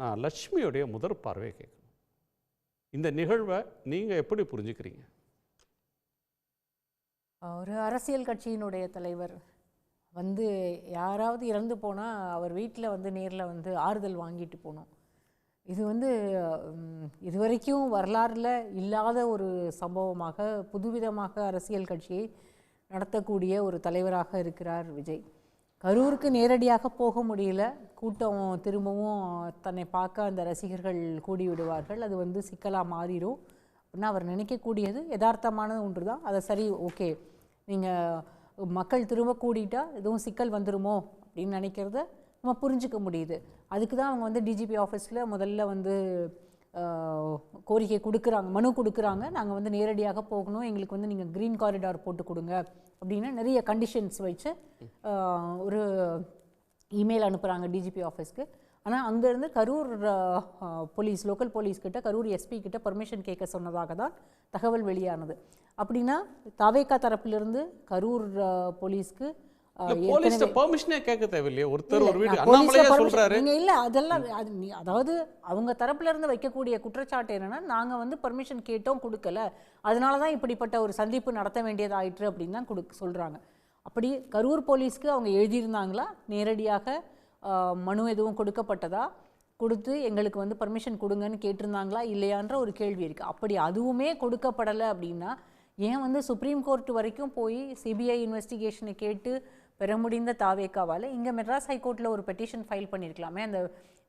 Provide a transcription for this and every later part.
நான் லட்சுமியோடைய முதற் பார்வையை கேட்கணும். இந்த நிகழ்வை நீங்கள் எப்படி புரிஞ்சுக்கிறீங்க? ஒரு அரசியல் கட்சியினுடைய தலைவர் வந்து யாராவது இறந்து போனால் அவர் வீட்டில் வந்து நேரில் வந்து ஆறுதல் வாங்கிட்டு போகணும். இது வந்து இதுவரைக்கும் வரலாறில் இல்லாத ஒரு சம்பவமாக, புதுவிதமாக அரசியல் கட்சியை நடத்தக்கூடிய ஒரு தலைவராக இருக்கிறார் விஜய். கரூருக்கு நேரடியாக போக முடியல, கூட்டம் திரும்பவும் தன்னை பார்க்க அந்த ரசிகர்கள் கூடி விடுவார்கள், அது வந்து சிக்கலாக மாறிடும் அப்படின்னா அவர் நினைக்கக்கூடியது யதார்த்தமான ஒன்று தான். அதை சரி, ஓகே, நீங்கள் மக்கள் திரும்ப கூடிட்டா எதுவும் சிக்கல் வந்துடுமோ அப்படின்னு நினைக்கிறத நம்ம புரிஞ்சிக்க முடியுது. அதுக்கு தான் அவங்க வந்து டிஜிபி ஆஃபீஸில் முதல்ல வந்து கோரிக்கை கொடுக்குறாங்க, மனு கொடுக்குறாங்க. நாங்கள் வந்து நேரடியாக போகணும், எங்களுக்கு வந்து நீங்கள் க்ரீன் காரிடார் போட்டு கொடுங்க அப்படின்னு நிறைய கண்டிஷன்ஸ் வச்சு ஒரு இமெயில் அனுப்புகிறாங்க டிஜிபி ஆஃபீஸ்க்கு. ஆனால் அங்கேருந்து கரூர் போலீஸ், லோக்கல் போலீஸ்கிட்ட, கரூர் எஸ்பி கிட்ட பர்மிஷன் கேட்க சொன்னதாக தான் தகவல் வெளியானது. அப்படின்னா தவேகா தரப்பிலிருந்து கரூர் போலீஸ்க்கு பெர்மிஷனே கேட்க தேவையில்லையே. ஒருத்தர் ஒரு வீடு அண்ணாமலையே சொல்றாரு. இல்ல, அதெல்லாம் அதாவது அவங்க தரப்புல இருந்து வைக்கக்கூடிய குற்றச்சாட்டு என்னன்னா, நாங்க வந்து பர்மிஷன் கேட்டோம், கொடுக்கல, அதனாலதான் இப்படிப்பட்ட ஒரு சந்திப்பு நடத்த வேண்டியதாயிற்று அப்படின்னு தான் சொல்றாங்க. அப்படி கரூர் போலீஸ்க்கு அவங்க எழுதியிருந்தாங்களா, நேரடியாக மனு எதுவும் கொடுக்கப்பட்டதா, கொடுத்து எங்களுக்கு வந்து பர்மிஷன் கொடுங்கன்னு கேட்டிருந்தாங்களா இல்லையான்ற ஒரு கேள்வி இருக்குது. அப்படி அதுவுமே கொடுக்கப்படலை அப்படின்னா ஏன் வந்து சுப்ரீம் கோர்ட் வரைக்கும் போய் சிபிஐ இன்வெஸ்டிகேஷனை கேட்டு பெற முடிந்த தாவேக்காவால் இங்கே மெட்ராஸ் ஹைகோர்ட்டில் ஒரு பெட்டிஷன் ஃபைல் பண்ணியிருக்கலாமே, அந்த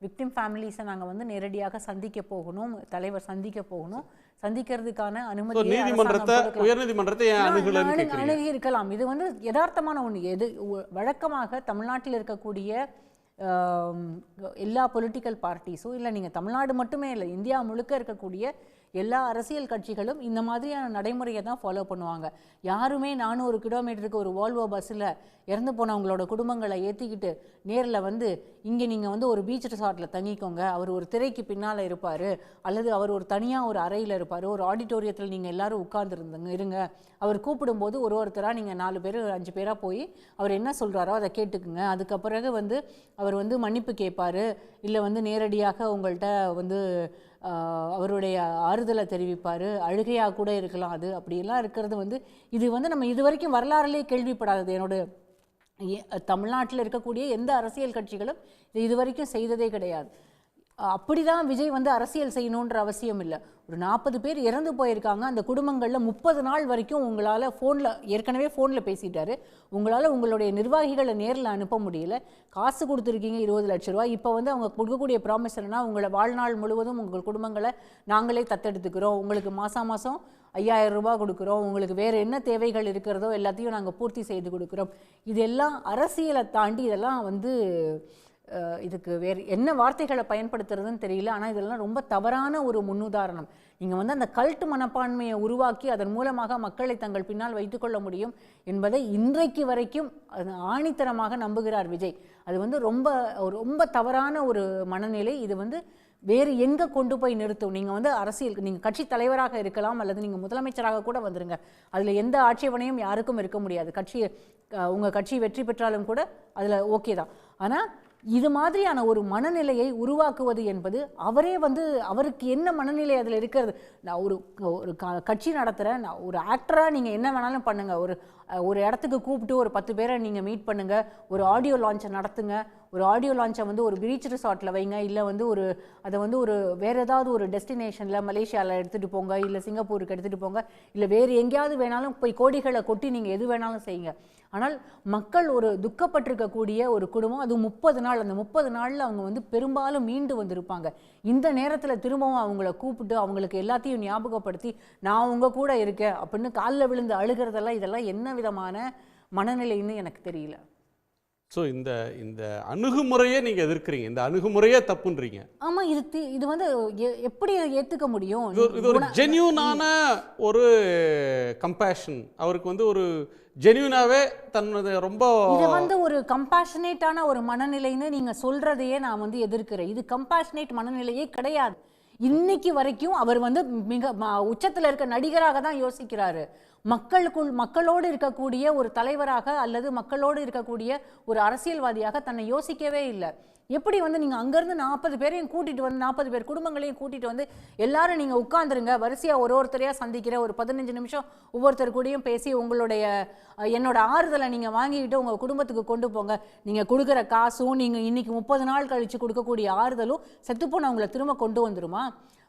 விக்டிம் ஃபேமிலிஸை நாங்கள் வந்து நேரடியாக சந்திக்க போகணும், தலைவர் சந்திக்க போகணும், சந்திக்கிறதுக்கான அனுமதி அணுகி இருக்கலாம். இது வந்து யதார்த்தமான ஒன்று. எது வழக்கமாக தமிழ்நாட்டில் இருக்கக்கூடிய எல்லா பொலிட்டிக்கல் பார்ட்டிஸும் இல்லை, நீங்கள் தமிழ்நாடு மட்டுமே இல்லை, இந்தியா முழுக்க இருக்கக்கூடிய எல்லா அரசியல் கட்சிகளும் இந்த மாதிரியான நடைமுறையை தான் ஃபாலோ பண்ணுவாங்க. யாருமே 400 கிலோமீட்டருக்கு ஒரு வால்வோ பஸ்ஸில் இறந்து போனவங்களோட குடும்பங்களை ஏற்றிக்கிட்டு நேரில் வந்து இங்கே நீங்கள் வந்து ஒரு பீச் ரிசார்ட்டில் தங்கிக்கோங்க, அவர் ஒரு திரைக்கு பின்னால் இருப்பார், அல்லது அவர் ஒரு தனியாக ஒரு அறையில் இருப்பார், ஒரு ஆடிட்டோரியத்தில் நீங்கள் எல்லோரும் உட்கார்ந்துருந்துங்க இருங்க, அவர் கூப்பிடும்போது ஒருத்தராக நீங்கள் 4 பேர் 5 பேராக போய் அவர் என்ன சொல்கிறாரோ அதை கேட்டுக்குங்க, அதுக்கப்புறகு வந்து அவர் வந்து மன்னிப்பு கேட்பார், இல்லை வந்து நேரடியாக உங்கள்கிட்ட வந்து அவருடைய ஆறுதலை தெரிவிப்பார், அழுகையாக கூட இருக்கலாம். அது அப்படியெல்லாம் இருக்கிறது வந்து இது வந்து நம்ம இது வரைக்கும் வரலாறுலேயே கேள்விப்படாதது. என்னோட தமிழ்நாட்டில் இருக்கக்கூடிய எந்த அரசியல் கட்சிகளும் இது வரைக்கும் செய்ததே கிடையாது. அப்படிதான் விஜய் வந்து அரசியல் செய்யணுன்ற அவசியம் இல்லை. ஒரு 40 பேர் இறந்து போயிருக்காங்க, அந்த குடும்பங்களில் 30 நாள் வரைக்கும் உங்களால் ஏற்கனவே ஃபோனில் பேசிட்டாரு, உங்களால் உங்களுடைய நிர்வாகிகளை நேரில் அனுப்ப முடியல, காசு கொடுத்துருக்கீங்க 20 லட்ச ரூபா, இப்போ வந்து அவங்க கொடுக்கக்கூடிய ப்ராமிஸ் என்னன்னா, உங்களை வாழ்நாள் முழுவதும் உங்கள் குடும்பங்களை நாங்களே தத்தெடுத்துக்கிறோம், உங்களுக்கு மாதம் 5000 ரூபாய் கொடுக்குறோம், உங்களுக்கு வேறு என்ன தேவைகள் இருக்கிறதோ எல்லாத்தையும் நாங்கள் பூர்த்தி செய்து கொடுக்குறோம். இதெல்லாம் அரசியலை தாண்டி இதெல்லாம் வந்து இதுக்கு வேறு என்ன வார்த்தைகளை பயன்படுத்துறதுன்னு தெரியல. ஆனால் இதெல்லாம் ரொம்ப தவறான ஒரு முன்னுதாரணம். நீங்கள் வந்து அந்த கல்ட் மனப்பான்மையை உருவாக்கி அதன் மூலமாக மக்களை தங்கள் பின்னால் வைத்துக்கொள்ள முடியும் என்பதை இன்றைக்கு வரைக்கும் ஆணித்தரமாக நம்புகிறார் விஜய். அது வந்து ரொம்ப ரொம்ப தவறான ஒரு மனநிலை. இது வந்து வேறு எங்கே கொண்டு போய் நிறுத்தும்? நீங்கள் வந்து அரசியல், நீங்கள் கட்சி தலைவராக இருக்கலாம், அல்லது நீங்கள் முதலமைச்சராக கூட வந்துடுங்க, அதில் எந்த ஆட்சேபனையும் யாருக்கும் இருக்க முடியாது. உங்கள் கட்சி வெற்றி பெற்றாலும் கூட அதில் ஓகே தான். ஆனால் இது மாதிரியான ஒரு மனநிலையை உருவாக்குவது என்பது அவரே வந்து அவருக்கு என்ன மனநிலை அதில் இருக்கிறது. நான் ஒரு கட்சி நடத்துகிறேன், நான் ஒரு ஆக்டராக நீங்கள் என்ன வேணாலும் பண்ணுங்கள், ஒரு இடத்துக்கு கூப்பிட்டு ஒரு 10 பேரை நீங்கள் மீட் பண்ணுங்கள், ஒரு ஆடியோ லான்ச்சை நடத்துங்க, ஒரு ஆடியோ லான்ச்சை வந்து ஒரு பீச் ரிசார்ட்டில் வைங்க, இல்லை வந்து அதை வந்து வேறு ஏதாவது ஒரு டெஸ்டினேஷனில் மலேசியாவில் எடுத்துகிட்டு போங்க, இல்லை சிங்கப்பூருக்கு எடுத்துகிட்டு போங்க, இல்லை வேறு எங்கேயாவது வேணாலும் போய் கோடிகளை கொட்டி நீங்கள் எது வேணாலும் செய்யுங்க. ஆனால் மக்கள் ஒரு துக்கப்பட்டிருக்கக்கூடிய ஒரு குடும்பம், அது 30 நாள், அந்த 30 நாளில் அவங்க வந்து பெரும்பாலும் மீண்டு வந்திருப்பாங்க. இந்த நேரத்தில் திரும்பவும் அவங்கள கூப்பிட்டு அவங்களுக்கு எல்லாத்தையும் ஞாபகப்படுத்தி நான் உங்கள் கூட இருக்கேன் அப்படின்னு காலில் விழுந்து அழுகிறதெல்லாம் இதெல்லாம் என்ன விதமான மனநிலைன்னு எனக்கு தெரியல. ஸோ இந்த அணுகுமுறையே நீங்கள் எதிர்க்கிறீங்க, இந்த அணுகுமுறையே தப்புன்றீங்க. ஆமாம், இது வந்து எப்படி ஏற்றுக்க முடியும்? இது ஒரு ஜென்யூனான ஒரு கம்பேஷன், அவருக்கு வந்து ஒரு ஜென்யூனாவே தன்னது ரொம்ப இது வந்து ஒரு கம்பேஷனேட்டான ஒரு மனநிலைன்னு நீங்கள் சொல்கிறதையே நான் வந்து எதிர்க்கிறேன். இது கம்பேஷனேட் மனநிலையே கிடையாது. இன்னைக்கு வரைக்கும் அவர் வந்து மிக உச்சத்தில் இருக்க நடிகராக தான் யோசிக்கிறாரு. மக்களோடு இருக்கக்கூடிய ஒரு தலைவராக அல்லது மக்களோடு இருக்கக்கூடிய ஒரு அரசியல்வாதியாக தன்னை யோசிக்கவே இல்லை. எப்படி வந்து நீங்கள் அங்கேருந்து 40 பேரையும் கூட்டிகிட்டு வந்து 40 பேர் குடும்பங்களையும் கூட்டிகிட்டு வந்து எல்லாரும் நீங்கள் உட்காந்துருங்க வரிசையாக ஒருத்தரையாக சந்திக்கிற ஒரு 15 நிமிஷம் ஒவ்வொருத்தர் கூடயும் பேசி உங்களுடைய என்னோட ஆறுதலை நீங்கள் வாங்கிக்கிட்டு உங்கள் குடும்பத்துக்கு கொண்டு போங்க, நீங்கள் கொடுக்குற காசும் நீங்கள் இன்னைக்கு 30 நாள் கழித்து கொடுக்கக்கூடிய ஆறுதலும் செத்துப்போனவங்களை திரும்ப கொண்டு வந்துருமா?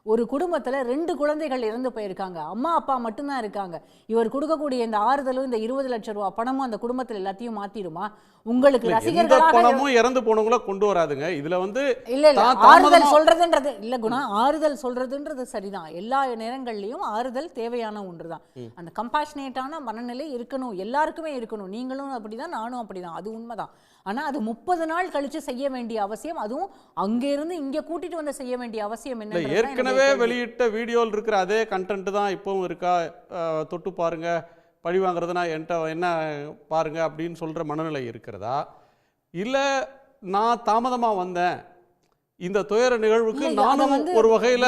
ஒரு குடும்பத்தில் 2 குழந்தைகள் இறந்து போயிருக்காங்க, அம்மா அப்பா மட்டும்தான் இருக்காங்க. இவர் கொடுக்கக்கூடிய இந்த ஆறுதலும் இந்த 20 லட்சம் ரூபா பணமும் அந்த குடும்பத்தில் எல்லாத்தையும் மாத்திருமா? உங்களுக்கு ரசிகர்களாக பணமும் இறந்து போனவங்கள கொண்டு வராதுங்க. இதுல வந்து இல்ல ஆறுதல் சொல்றதுன்றது இல்ல குணா, ஆறுதல் சொல்றதுன்றது சரிதான். எல்லா நேரங்கள்லயும் ஆறுதல் தேவையான ஒன்றுதான். அந்த கம்பேஷனேட்டான மனநிலை இருக்கணும், எல்லாருக்குமே இருக்கணும். நீங்களும் அப்படிதான், நானும் அப்படிதான், அது உண்மைதான். ஆனா அது 30 நாள் கழிச்சு செய்ய வேண்டிய அவசியம், அதுவும் அங்க இருந்து இங்க கூட்டிட்டு வந்து செய்ய வேண்டிய அவசியம் என்ன? ஏற்கனவே வெளியிட்ட வீடியோவில் இருக்கிற அதே கண்டென்ட் தான் இப்பவும் இருக்கா? தொட்டு பாருங்க, பழி வாங்குறதுனா என்கிட்ட என்ன பாருங்க அப்படின்னு சொல்ற மனநிலை இருக்கிறதா? இல்ல நான் தாமதமா வந்தேன், இந்த துயர நிகழ்வுக்கு நானும் ஒரு வகையில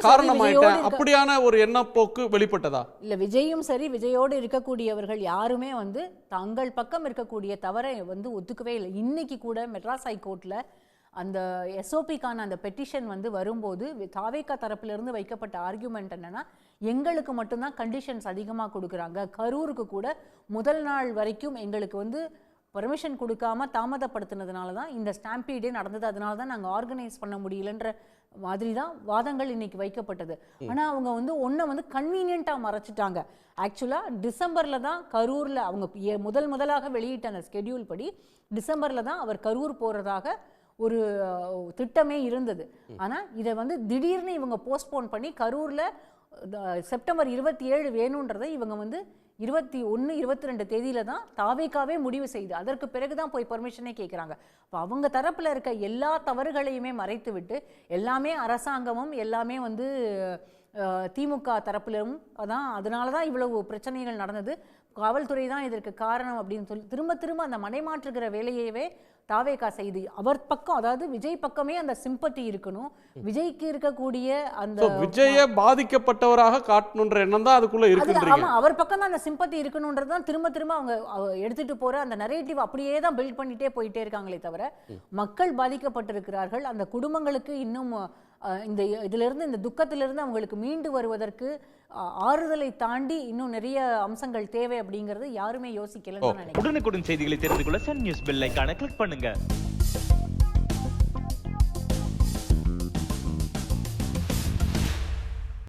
காரணமாயிட்டேன், அப்படியான ஒரு எண்ணப்போக்கு வெளிப்பட்டதா? இல்ல விஜயும் சரி, விஜயோடு இருக்கக்கூடியவர்கள் யாருமே வந்து தங்கள் பக்கம் இருக்கக்கூடிய தவறை வந்து ஒத்துக்கவே இல்லை. இன்னைக்கு கூட மெட்ராஸ் ஹைகோர்ட்ல அந்த எஸ்ஓபிக்கான அந்த பெட்டிஷன் வந்து வரும்போது தாவேகா தரப்பிலிருந்து வைக்கப்பட்ட ஆர்கியூமெண்ட் என்னன்னா, எங்களுக்கு மட்டும்தான் கண்டிஷன்ஸ் அதிகமாக கொடுக்குறாங்க, கரூருக்கு கூட முதல் நாள் வரைக்கும் எங்களுக்கு வந்து பர்மிஷன் கொடுக்காம தாமதப்படுத்தினதுனால தான் இந்த ஸ்டாம்பீடே நடந்தது, அதனால தான் நாங்கள் ஆர்கனைஸ் பண்ண முடியலன்ற மாதிரி தான் வாதங்கள் இன்னைக்கு வைக்கப்பட்டது. ஆனால் அவங்க வந்து ஒன்றை வந்து கன்வீனியண்ட்டாக மறைச்சிட்டாங்க. ஆக்சுவலாக டிசம்பரில் தான் கரூரில் அவங்க முதலாக வெளியிட்ட அந்த ஸ்கெடியூல் படி டிசம்பரில் தான் அவர் கரூர் போகிறதாக ஒரு திட்டமே இருந்தது. ஆனால் இதை வந்து திடீர்னு இவங்க போஸ்ட்போன் பண்ணி கரூரில் செப்டம்பர் 27 வேணுன்றதை இவங்க வந்து 21, 22 தேதியில தான் தாவேகாவே முடிவு செய்து அதற்கு பிறகு தான் போய் பர்மிஷனே கேட்குறாங்க. அப்போ அவங்க தரப்பில் இருக்க எல்லா தவறுகளையுமே மறைத்து விட்டு எல்லாமே அரசாங்கமும் எல்லாமே வந்து திமுக தரப்பிலும் அதான், அதனால தான் இவ்வளவு பிரச்சனைகள் நடந்தது, காவல்துறை தான் இதற்கு காரணம் அப்படின்னு சொல்லி திரும்ப திரும்ப அந்த மனைமாற்றுகிற வேலையவே தாவேகா செய்து அவர் பக்கம், அதாவது விஜய் பக்கமே அந்த சிம்பத்தி இருக்கணும், விஜய்க்கு இருக்கக்கூடிய அந்த விஜய பாதிக்கப்பட்டவராக காட்டணுன்ற எண்ணம் தான் அதுக்குள்ள இருக்கு. ஆமா, அவர் பக்கம் தான் அந்த சிம்பத்தி இருக்கணும்ன்றது தான் திரும்ப திரும்ப அவங்க எடுத்துட்டு போற அந்த நரேட்டிவ் அப்படியே தான் பில்ட் பண்ணிட்டே போயிட்டே இருக்காங்களே தவிர மக்கள் பாதிக்கப்பட்டிருக்கிறார்கள். அந்த குடும்பங்களுக்கு இன்னும் இதிலிருந்து இந்த துக்கத்திலிருந்து அவங்களுக்கு மீண்டு வருவதற்கு ஆறுதலை தாண்டி இன்னும் நிறைய அம்சங்கள் தேவை அப்படிங்கிறது யாருமே யோசிக்கலன்னு நினைக்கிறேன். உடனுக்குடன் செய்திகளை தெரிந்து கொள்ள சன் நியூஸ் பெல் ஐகானை கிளிக் பண்ணுங்க.